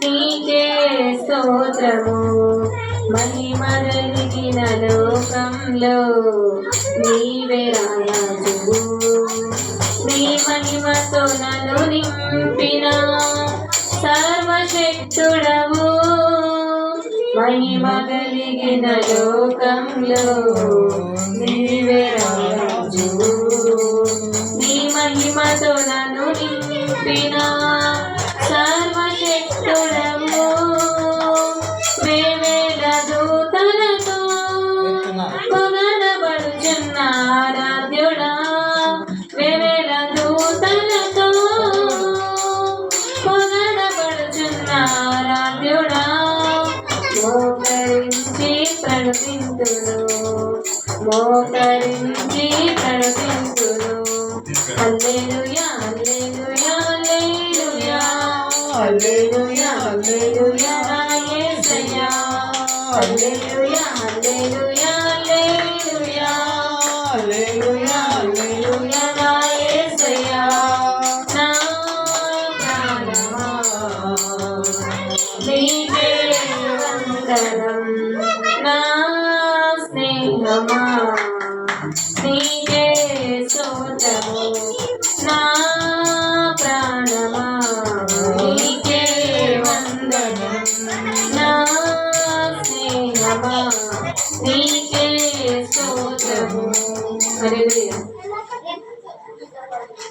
నీకే స్తోత్రము మహిమగలిగిన లోకంలో నీవే రాజు నీ మహిమతో నన్ను నింపిన సర్వశక్తుడవు మహిమగలిగిన లోకంలో నీవే రాజు నీ మహిమతో నన్ను నింపిన సర్వశక్తుడవు వేవేల దూతలతో పొగడబడుచున్న ఆరాధ్యుడా వేవేల దూతలతో పొగడబడుచున్న ఆరాధ్యుడా మోకరించి ప్రణతింతును మోకరించి ప్రణతింతును హల్లెలూయా హల్లెలూయా హల్లెలూయా హల్లెలూయా నా యేసయ్యా హల్లెలూయా హల్లెలూయా హల్లెలూయా హల్లెలూయా హల్లెలూయా నా యేసయ్యా నా ప్రాణమా నీకే వందనం నా స్నేహమా నీకే స్తోత్రము నా ప్రాణమా నీకే వందనం నా స్నేహమా నీకే స్తోత్రము హల్లెలూయా.